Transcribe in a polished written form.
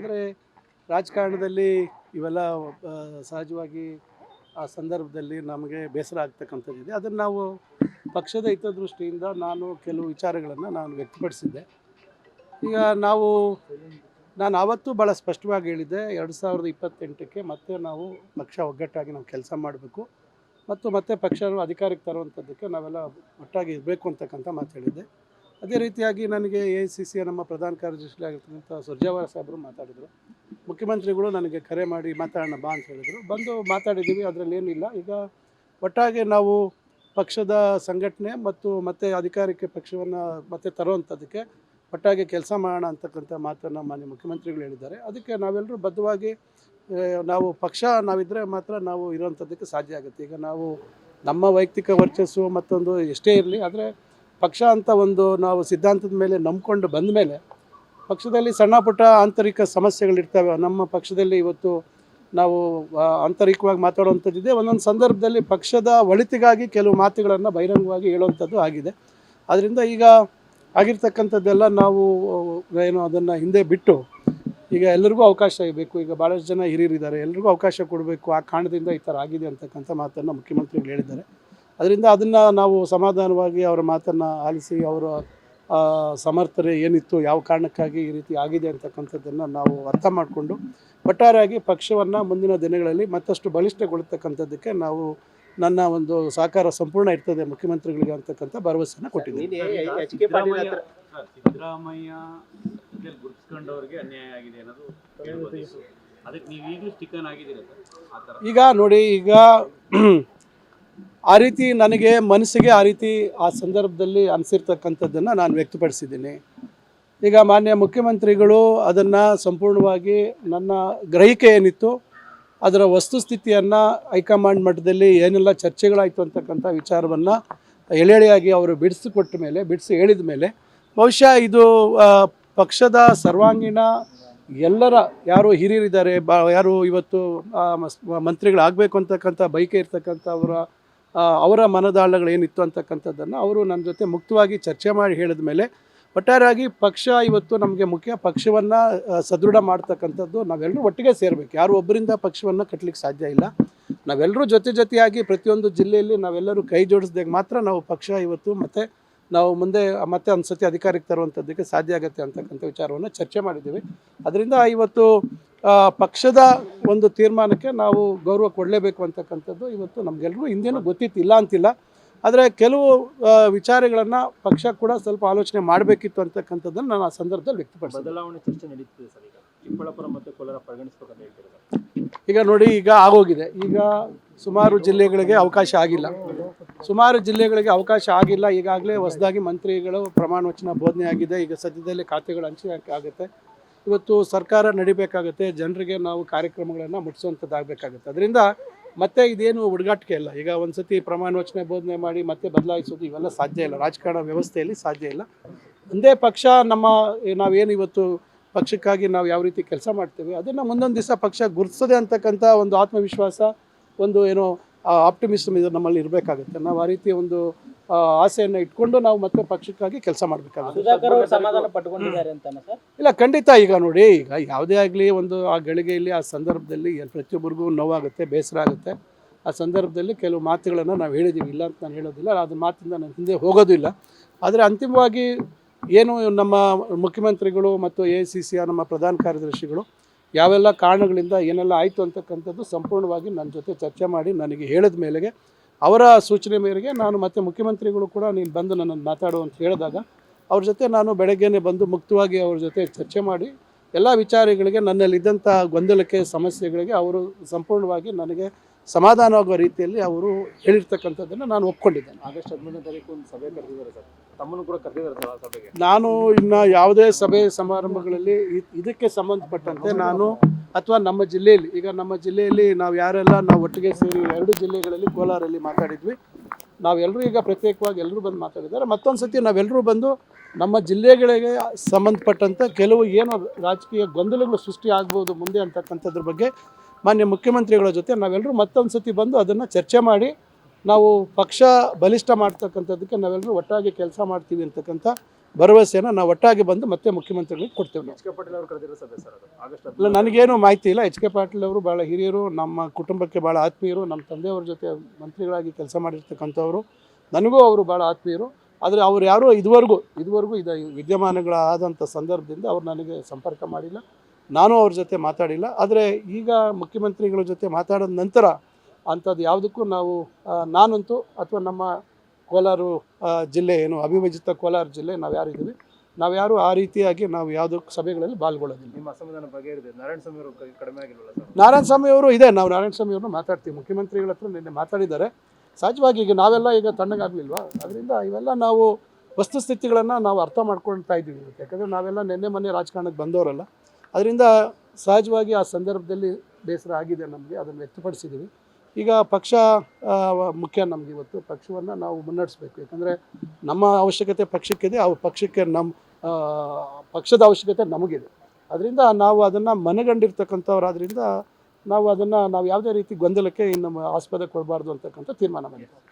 ಅಂದರೆ ರಾಜಕಾರಣದಲ್ಲಿ ಇವೆಲ್ಲ ಸಹಜವಾಗಿ ಆ ಸಂದರ್ಭದಲ್ಲಿ ನಮಗೆ ಬೇಸರ ಆಗ್ತಕ್ಕಂಥದ್ದಿದೆ. ಅದನ್ನು ನಾವು ಪಕ್ಷದ ಹಿತದೃಷ್ಟಿಯಿಂದ ನಾನು ಕೆಲವು ವಿಚಾರಗಳನ್ನು ನಾನು ವ್ಯಕ್ತಪಡಿಸಿದ್ದೆ. ಈಗ ನಾನು ಆವತ್ತೂ ಭಾಳ ಸ್ಪಷ್ಟವಾಗಿ ಹೇಳಿದ್ದೆ, 2028ಕ್ಕೆ ಮತ್ತೆ ನಾವು ಪಕ್ಷ ಒಗ್ಗಟ್ಟಾಗಿ ನಾವು ಕೆಲಸ ಮಾಡಬೇಕು ಮತ್ತು ಮತ್ತೆ ಪಕ್ಷವನ್ನು ಅಧಿಕಾರಕ್ಕೆ ತರುವಂಥದ್ದಕ್ಕೆ ನಾವೆಲ್ಲ ಒಟ್ಟಾಗಿ ಇರಬೇಕು ಅಂತಕ್ಕಂಥ ಮಾತು ಹೇಳಿದ್ದೆ. ಅದೇ ರೀತಿಯಾಗಿ ನನಗೆ AICCಯ ನಮ್ಮ ಪ್ರಧಾನ ಕಾರ್ಯದರ್ಶಿಯಾಗಿರ್ತಕ್ಕಂಥ ಸುರ್ಜೇವಾಲಾ ಸಾಹೇಬರು ಮಾತಾಡಿದರು. ಮುಖ್ಯಮಂತ್ರಿಗಳು ನನಗೆ ಕರೆ ಮಾಡಿ ಮಾತಾಡೋಣ ಬಾ ಅಂತ ಹೇಳಿದರು. ಬಂದು ಮಾತಾಡಿದ್ದೀವಿ, ಅದರಲ್ಲಿ ಏನಿಲ್ಲ. ಈಗ ಒಟ್ಟಾಗಿ ನಾವು ಪಕ್ಷದ ಸಂಘಟನೆ ಮತ್ತು ಮತ್ತೆ ಅಧಿಕಾರಕ್ಕೆ ಪಕ್ಷವನ್ನು ಮತ್ತೆ ತರುವಂಥದ್ದಕ್ಕೆ ಒಟ್ಟಾಗಿ ಕೆಲಸ ಮಾಡೋಣ ಅಂತಕ್ಕಂಥ ಮಾತನ್ನು ಮಾನ್ಯ ಮುಖ್ಯಮಂತ್ರಿಗಳು ಹೇಳಿದ್ದಾರೆ. ಅದಕ್ಕೆ ನಾವೆಲ್ಲರೂ ಬದ್ಧವಾಗಿ ನಾವು ಪಕ್ಷ ನಾವಿದ್ದರೆ ಮಾತ್ರ ನಾವು ಇರೋವಂಥದ್ದಕ್ಕೆ ಸಾಧ್ಯ ಆಗುತ್ತೆ. ಈಗ ನಾವು ನಮ್ಮ ವೈಯಕ್ತಿಕ ವರ್ಚಸ್ಸು ಮತ್ತೊಂದು ಎಷ್ಟೇ ಇರಲಿ, ಆದರೆ ಪಕ್ಷ ಅಂತ ಒಂದು ನಾವು ಸಿದ್ಧಾಂತದ ಮೇಲೆ ನಂಬ್ಕೊಂಡು ಬಂದ ಮೇಲೆ ಪಕ್ಷದಲ್ಲಿ ಸಣ್ಣ ಪುಟ್ಟ ಆಂತರಿಕ ಸಮಸ್ಯೆಗಳಿರ್ತವೆ. ನಮ್ಮ ಪಕ್ಷದಲ್ಲಿ ಇವತ್ತು ನಾವು ಆಂತರಿಕವಾಗಿ ಮಾತಾಡುವಂಥದ್ದಿದೆ. ಒಂದೊಂದು ಸಂದರ್ಭದಲ್ಲಿ ಪಕ್ಷದ ಒಳಿತಿಗಾಗಿ ಕೆಲವು ಮಾತುಗಳನ್ನು ಬಹಿರಂಗವಾಗಿ ಹೇಳುವಂಥದ್ದು ಆಗಿದೆ. ಆದ್ದರಿಂದ ಈಗ ಆಗಿರ್ತಕ್ಕಂಥದ್ದೆಲ್ಲ ನಾವು ಅದನ್ನು ಹಿಂದೆ ಬಿಟ್ಟು ಈಗ ಎಲ್ಲರಿಗೂ ಅವಕಾಶ ಬೇಕು. ಈಗ ಭಾಳಷ್ಟು ಜನ ಹಿರಿಯರಿದ್ದಾರೆ, ಎಲ್ರಿಗೂ ಅವಕಾಶ ಕೊಡಬೇಕು. ಆ ಕಾರಣದಿಂದ ಈ ಥರ ಆಗಿದೆ ಅಂತಕ್ಕಂಥ ಮಾತನ್ನು ಮುಖ್ಯಮಂತ್ರಿಗಳು ಹೇಳಿದ್ದಾರೆ. ಅದರಿಂದ ಅದನ್ನು ನಾವು ಸಮಾಧಾನವಾಗಿ ಅವರ ಮಾತನ್ನು ಆಲಿಸಿ ಅವರ ಸಮರ್ಥನೆ ಏನಿತ್ತು, ಯಾವ ಕಾರಣಕ್ಕಾಗಿ ಈ ರೀತಿ ಆಗಿದೆ ಅಂತಕ್ಕಂಥದ್ದನ್ನು ನಾವು ಅರ್ಥ ಮಾಡಿಕೊಂಡು ಒಟ್ಟಾರೆಯಾಗಿ ಪಕ್ಷವನ್ನು ಮುಂದಿನ ದಿನಗಳಲ್ಲಿ ಮತ್ತಷ್ಟು ಬಲಿಷ್ಠಗೊಳಿಸ್ತಕ್ಕಂಥದ್ದಕ್ಕೆ ನನ್ನ ಒಂದು ಸಹಕಾರ ಸಂಪೂರ್ಣ ಇರ್ತದೆ ಮುಖ್ಯಮಂತ್ರಿಗಳಿಗೆ ಅಂತಕ್ಕಂಥ ಭರವಸೆಯನ್ನು ಕೊಟ್ಟಿದ್ದೀನಿ. ಸಿದ್ದರಾಮಯ್ಯ ಗುರುತಿಸ್ಕೊಂಡವ್ರಿಗೆ ಅನ್ಯಾಯ ಆಗಿದೆ ಅನ್ನೋದು ಅದಕ್ಕೆ ನೀವು ಈಗಲೂ ಸ್ಟಿಕನ್ ಆಗಿದ್ದೀರಾ ಸರ್? ಈಗ ನೋಡಿ, ಈಗ ಆ ರೀತಿ ನನಗೆ ಮನಸ್ಸಿಗೆ ಆ ರೀತಿ ಆ ಸಂದರ್ಭದಲ್ಲಿ ಅನಿಸಿರ್ತಕ್ಕಂಥದ್ದನ್ನು ನಾನು ವ್ಯಕ್ತಪಡಿಸಿದ್ದೀನಿ. ಈಗ ಮಾನ್ಯ ಮುಖ್ಯಮಂತ್ರಿಗಳು ಅದನ್ನು ಸಂಪೂರ್ಣವಾಗಿ ನನ್ನ ಗ್ರಹಿಕೆ ಏನಿತ್ತು ಅದರ ವಸ್ತುಸ್ಥಿತಿಯನ್ನು ಹೈಕಮಾಂಡ್ ಮಟ್ಟದಲ್ಲಿ ಏನೆಲ್ಲ ಚರ್ಚೆಗಳಾಯಿತು ಅಂತಕ್ಕಂಥ ವಿಚಾರವನ್ನು ಎಳೆಯಾಗಿ ಅವರು ಬಿಡಿಸಿ ಹೇಳಿದ ಮೇಲೆ ಬಹುಶಃ ಇದು ಪಕ್ಷದ ಸರ್ವಾಂಗೀಣ ಎಲ್ಲರ ಯಾರು ಹಿರಿಯರಿದ್ದಾರೆ, ಯಾರು ಇವತ್ತು ಮಂತ್ರಿಗಳಾಗಬೇಕು ಅಂತಕ್ಕಂಥ ಬಯಕೆ ಇರ್ತಕ್ಕಂಥ ಅವರ ಮನದಾಳಗಳು ಏನಿತ್ತು ಅಂತಕ್ಕಂಥದ್ದನ್ನು ಅವರು ನನ್ನ ಜೊತೆ ಮುಕ್ತವಾಗಿ ಚರ್ಚೆ ಮಾಡಿ ಹೇಳಿದ ಮೇಲೆ ಒಟ್ಟಾರೆಯಾಗಿ ಪಕ್ಷ ಇವತ್ತು ನಮಗೆ ಮುಖ್ಯ. ಪಕ್ಷವನ್ನು ಸದೃಢ ಮಾಡ್ತಕ್ಕಂಥದ್ದು ನಾವೆಲ್ಲರೂ ಒಟ್ಟಿಗೆ ಸೇರಬೇಕು. ಯಾರು ಒಬ್ಬರಿಂದ ಪಕ್ಷವನ್ನು ಕಟ್ಟಲಿಕ್ಕೆ ಸಾಧ್ಯ ಇಲ್ಲ. ನಾವೆಲ್ಲರೂ ಜೊತೆಯಾಗಿ ಪ್ರತಿಯೊಂದು ಜಿಲ್ಲೆಯಲ್ಲಿ ನಾವೆಲ್ಲರೂ ಕೈ ಜೋಡಿಸಿದಾಗ ಮಾತ್ರ ನಾವು ಪಕ್ಷ ಇವತ್ತು ನಾವು ಮುಂದೆ ಮತ್ತೆ ಒಂದು ಸತಿ ಅಧಿಕಾರಕ್ಕೆ ತರುವಂಥದ್ದಕ್ಕೆ ಸಾಧ್ಯ ಆಗುತ್ತೆ ಅಂತಕ್ಕಂಥ ವಿಚಾರವನ್ನು ಚರ್ಚೆ ಮಾಡಿದ್ದೀವಿ. ಅದರಿಂದ ಇವತ್ತು ಪಕ್ಷದ ಒಂದು ತೀರ್ಮಾನಕ್ಕೆ ನಾವು ಗೌರವ ಕೊಡಲೇಬೇಕು ಅಂತಕ್ಕಂಥದ್ದು ಇವತ್ತು ನಮಗೆಲ್ಲರೂ ಹಿಂದೇನೂ ಗೊತ್ತಿತ್ತು, ಇಲ್ಲ ಅಂತಿಲ್ಲ. ಆದರೆ ಕೆಲವು ವಿಚಾರಗಳನ್ನು ಪಕ್ಷ ಕೂಡ ಸ್ವಲ್ಪ ಆಲೋಚನೆ ಮಾಡಬೇಕಿತ್ತು ಅಂತಕ್ಕಂಥದ್ದನ್ನು ನಾನು ಆ ಸಂದರ್ಭದಲ್ಲಿ ವ್ಯಕ್ತಪಡಿಸಿದೆ. ಬದಲಾವಣೆ ಚರ್ಚೆ ನಡೀತಿದೆ ಸರ್. ಈಗ ಚಿಕ್ಕಬಳ್ಳಾಪುರ ಮತ್ತು ಕೋಲಾರ ಪರಿಗಣಿಸಬೇಕಂತ ಹೇಳ್ತಿದ್ದಾರೆ. ಈಗ ನೋಡಿ, ಈಗ ಆಗೋಗಿದೆ. ಈಗ ಸುಮಾರು ಜಿಲ್ಲೆಗಳಿಗೆ ಅವಕಾಶ ಆಗಿಲ್ಲ. ಈಗಾಗಲೇ ಹೊಸದಾಗಿ ಮಂತ್ರಿಗಳು ಪ್ರಮಾಣ ವಚನ ಬೋಧನೆ ಆಗಿದೆ. ಈಗ ಸದ್ಯದಲ್ಲೇ ಖಾತೆಗಳು ಹಂಚಿಕೆ ಆಗುತ್ತೆ. ಇವತ್ತು ಸರ್ಕಾರ ನಡಿಬೇಕಾಗುತ್ತೆ, ಜನರಿಗೆ ನಾವು ಕಾರ್ಯಕ್ರಮಗಳನ್ನು ಮುಟ್ಟಿಸುವಂಥದ್ದಾಗಬೇಕಾಗುತ್ತೆ. ಅದರಿಂದ ಮತ್ತೆ ಇದೇನು ಹುಡುಗಾಟಿಕೆ ಇಲ್ಲ. ಈಗ ಒಂದು ಸತಿ ಪ್ರಮಾಣ ವಚನ ಬೋಧನೆ ಮಾಡಿ ಮತ್ತೆ ಬದಲಾಯಿಸೋದು ಇವೆಲ್ಲ ಸಾಧ್ಯ ಇಲ್ಲ, ರಾಜಕಾರಣ ವ್ಯವಸ್ಥೆಯಲ್ಲಿ ಸಾಧ್ಯ ಇಲ್ಲ. ಒಂದೇ ಪಕ್ಷ ನಾವೇನು ಇವತ್ತು ಪಕ್ಷಕ್ಕಾಗಿ ನಾವು ಯಾವ ರೀತಿ ಕೆಲಸ ಮಾಡ್ತೇವೆ ಅದನ್ನು ಮುಂದೊಂದು ದಿವಸ ಪಕ್ಷ ಗುರುತಿಸದೆ ಅಂತಕ್ಕಂಥ ಒಂದು ಆತ್ಮವಿಶ್ವಾಸ, ಒಂದು ಆಪ್ಟಿಮಿಸಮ್ ಇದು ನಮ್ಮಲ್ಲಿ ಇರಬೇಕಾಗುತ್ತೆ. ನಾವು ಆ ರೀತಿ ಒಂದು ಆಸೆಯನ್ನು ಇಟ್ಕೊಂಡು ನಾವು ಮತ್ತೆ ಪಕ್ಷಕ್ಕಾಗಿ ಕೆಲಸ ಮಾಡಬೇಕಾಗುತ್ತೆ. ಇಲ್ಲ, ಖಂಡಿತ. ಈಗ ನೋಡಿ, ಈಗ ಯಾವುದೇ ಆಗಲಿ ಒಂದು ಆ ಗಳಿಗೆಯಲ್ಲಿ ಆ ಸಂದರ್ಭದಲ್ಲಿ ಪ್ರತಿಯೊಬ್ಬರಿಗೂ ನೋವಾಗುತ್ತೆ, ಬೇಸರ ಆಗುತ್ತೆ. ಆ ಸಂದರ್ಭದಲ್ಲಿ ಕೆಲವು ಮಾತುಗಳನ್ನು ನಾವು ಹೇಳಿದ್ದೀವಿ, ಇಲ್ಲ ಅಂತ ನಾನು ಹೇಳೋದಿಲ್ಲ. ಅದು ಮಾತಿಂದ ನಾನು ಹಿಂದೆ ಹೋಗೋದು ಇಲ್ಲ. ಆದರೆ ಅಂತಿಮವಾಗಿ ಏನು ನಮ್ಮ ಮುಖ್ಯಮಂತ್ರಿಗಳು ಮತ್ತು AICCಯ ನಮ್ಮ ಪ್ರಧಾನ ಕಾರ್ಯದರ್ಶಿಗಳು ಯಾವೆಲ್ಲ ಕಾರಣಗಳಿಂದ ಏನೆಲ್ಲ ಆಯಿತು ಅಂತಕ್ಕಂಥದ್ದು ಸಂಪೂರ್ಣವಾಗಿ ನನ್ನ ಜೊತೆ ಚರ್ಚೆ ಮಾಡಿ ನನಗೆ ಹೇಳಿದ ಮೇಲೆಗೆ ಅವರ ಸೂಚನೆ ಮೇರೆಗೆ ನಾನು ಮತ್ತೆ ಮುಖ್ಯಮಂತ್ರಿಗಳು ಕೂಡ ನೀನು ಬಂದು ನನ್ನನ್ನು ಮಾತಾಡು ಅಂತ ಹೇಳಿದಾಗ ಅವ್ರ ಜೊತೆ ನಾನು ಬೆಳಗ್ಗೆನೇ ಬಂದು ಮುಕ್ತವಾಗಿ ಅವ್ರ ಜೊತೆ ಚರ್ಚೆ ಮಾಡಿ ಎಲ್ಲ ವಿಚಾರಗಳಿಗೆ ನನ್ನಲ್ಲಿದ್ದಂಥ ಗೊಂದಲಕ್ಕೆ ಸಮಸ್ಯೆಗಳಿಗೆ ಅವರು ಸಂಪೂರ್ಣವಾಗಿ ನನಗೆ ಸಮಾಧಾನವಾಗುವ ರೀತಿಯಲ್ಲಿ ಅವರು ಹೇಳಿರ್ತಕ್ಕಂಥದ್ದನ್ನು ನಾನು ಒಪ್ಕೊಂಡಿದ್ದೇನೆ. ಆಗಸ್ಟ್ 15ನೇ ತಾರೀಕು ಒಂದು ಸಭೆ ಕರೆದಿದ್ದಾರೆ ಸರ್, ತಮ್ಮನ್ನು ಕೂಡ ಕರೆದಿದ್ದಾರೆ ಆ ಸಭೆಗೆ. ನಾನು ಇನ್ನು ಯಾವುದೇ ಸಭೆ ಸಮಾರಂಭಗಳಲ್ಲಿ ಇದಕ್ಕೆ ಸಂಬಂಧಪಟ್ಟಂತೆ ನಾನು ಅಥವಾ ನಮ್ಮ ಜಿಲ್ಲೆಯಲ್ಲಿ ನಾವು ಯಾರೆಲ್ಲ ನಾವು ಒಟ್ಟಿಗೆ ಸೇರಿ 2 ಜಿಲ್ಲೆಗಳಲ್ಲಿ ಕೋಲಾರಲ್ಲಿ ಮಾತಾಡಿದ್ವಿ. ನಾವೆಲ್ಲರೂ ಈಗ ಪ್ರತ್ಯೇಕವಾಗಿ ಎಲ್ಲರೂ ಬಂದು ಮಾತಾಡಿದ್ದಾರೆ. ಮತ್ತೊಂದು ಸತಿ ನಾವೆಲ್ಲರೂ ಬಂದು ನಮ್ಮ ಜಿಲ್ಲೆಗಳಿಗೆ ಸಂಬಂಧಪಟ್ಟಂಥ ಕೆಲವು ಏನು ರಾಜಕೀಯ ಗೊಂದಲಗಳು ಸೃಷ್ಟಿ ಆಗ್ಬೋದು ಮುಂದೆ ಅಂತಕ್ಕಂಥದ್ರ ಬಗ್ಗೆ ಮಾನ್ಯ ಮುಖ್ಯಮಂತ್ರಿಗಳ ಜೊತೆ ನಾವೆಲ್ಲರೂ ಮತ್ತೊಂದು ಸತಿ ಬಂದು ಅದನ್ನು ಚರ್ಚೆ ಮಾಡಿ ನಾವು ಪಕ್ಷ ಬಲಿಷ್ಠ ಮಾಡ್ತಕ್ಕಂಥದ್ದಕ್ಕೆ ನಾವೆಲ್ಲರೂ ಒಟ್ಟಾಗಿ ಕೆಲಸ ಮಾಡ್ತೀವಿ ಅಂತಕ್ಕಂಥ ಭರವಸೆಯನ್ನು ನಾವು ಒಟ್ಟಾಗಿ ಬಂದು ಮತ್ತೆ ಮುಖ್ಯಮಂತ್ರಿಗಳಿಗೆ ಕೊಡ್ತೇವೆ ನಾವು. ಎಚ್ ಕೆ ಪಾಟೀಲ್ ಅವರು ಕರೆದಿರೋ ಸಭೆ ಸರ್ ಅದು ಆಗಸ್ಟ್ ಇಲ್ಲ, ನನಗೇನು ಮಾಹಿತಿ ಇಲ್ಲ. ಎಚ್ ಕೆ ಪಾಟೀಲ್ ಅವರು ಭಾಳ ಹಿರಿಯರು, ನಮ್ಮ ಕುಟುಂಬಕ್ಕೆ ಭಾಳ ಆತ್ಮೀಯರು, ನಮ್ಮ ತಂದೆಯವ್ರ ಜೊತೆ ಮಂತ್ರಿಗಳಾಗಿ ಕೆಲಸ ಮಾಡಿರ್ತಕ್ಕಂಥವ್ರು, ನನಗೂ ಅವರು ಭಾಳ ಆತ್ಮೀಯರು. ಆದರೆ ಅವ್ರು ಯಾರೂ ಇದುವರೆಗೂ ಇದು ವಿದ್ಯಮಾನಗಳಾದಂಥ ಸಂದರ್ಭದಿಂದ ಅವ್ರು ನನಗೆ ಸಂಪರ್ಕ ಮಾಡಿಲ್ಲ, ನಾನು ಅವ್ರ ಜೊತೆ ಮಾತಾಡಿಲ್ಲ. ಆದರೆ ಈಗ ಮುಖ್ಯಮಂತ್ರಿಗಳ ಜೊತೆ ಮಾತಾಡಿದ ನಂತರ ಅಂಥದ್ದು ಯಾವುದಕ್ಕೂ ನಾವು ನಾನಂತೂ ಅಥವಾ ನಮ್ಮ ಕೋಲಾರ ಜಿಲ್ಲೆ ಏನು ಅವಿಭಜಿತ ಕೋಲಾರ ಜಿಲ್ಲೆ ನಾವು ಯಾರು ಆ ರೀತಿಯಾಗಿ ನಾವು ಯಾವುದೋ ಸಭೆಗಳಲ್ಲಿ ಪಾಲ್ಗೊಳ್ಳೋದಿಲ್ಲ. ನಿಮ್ಮ ಅಸಮಾಧಾನ ಬಗೆಹರಿದೆ. ನಾರಾಯಣ ಸ್ವಾಮಿ ಅವರು ಕಡಿಮೆ ಆಗಿಲ್ವಲ್ಲ ಸರ್? ನಾರಾಯಣ ಸ್ವಾಮಿ ಅವರು ಇದೆ, ನಾವು ನಾರಾಯಣ ಸ್ವಾಮಿ ಅವ್ರನ್ನ ಮಾತಾಡ್ತೀವಿ. ಮುಖ್ಯಮಂತ್ರಿಗಳ ಹತ್ರ ನಿನ್ನೆ ಮಾತಾಡಿದ್ದಾರೆ. ಸಹಜವಾಗಿ ಈಗ ನಾವೆಲ್ಲ ಈಗ ತಣ್ಣಗಾಗಲಿಲ್ವಾ, ಅದರಿಂದ ಇವೆಲ್ಲ ನಾವು ವಸ್ತುಸ್ಥಿತಿಗಳನ್ನು ನಾವು ಅರ್ಥ ಮಾಡ್ಕೊಳ್ತಾ ಇದ್ದೀವಿ. ಯಾಕಂದರೆ ನಾವೆಲ್ಲ ಮೊನ್ನೆ ರಾಜಕಾರಣಕ್ಕೆ ಬಂದವರಲ್ಲ. ಅದರಿಂದ ಸಹಜವಾಗಿ ಆ ಸಂದರ್ಭದಲ್ಲಿ ಬೇಸರ ಆಗಿದೆ ನಮಗೆ, ಅದನ್ನು ವ್ಯಕ್ತಪಡಿಸಿದ್ದೀವಿ. ಈಗ ಪಕ್ಷ ಮುಖ್ಯ ನಮಗೆ. ಇವತ್ತು ಪಕ್ಷವನ್ನು ನಾವು ಮುನ್ನಡೆಸಬೇಕು. ಯಾಕಂದರೆ ನಮ್ಮ ಅವಶ್ಯಕತೆ ಪಕ್ಷಕ್ಕಿದೆ, ಆ ಪಕ್ಷಕ್ಕೆ ಪಕ್ಷದ ಅವಶ್ಯಕತೆ ನಮಗಿದೆ. ಅದರಿಂದ ನಾವು ಅದನ್ನು ಮನಗಂಡಿರ್ತಕ್ಕಂಥವ್ರಾದ್ರಿಂದ ನಾವು ಯಾವುದೇ ರೀತಿ ಗೊಂದಲಕ್ಕೆ ಇನ್ನು ಆಸ್ಪದ ಕೊಡಬಾರ್ದು ಅಂತಕ್ಕಂಥ ತೀರ್ಮಾನ ಮಾಡಿದ್ದೀವಿ.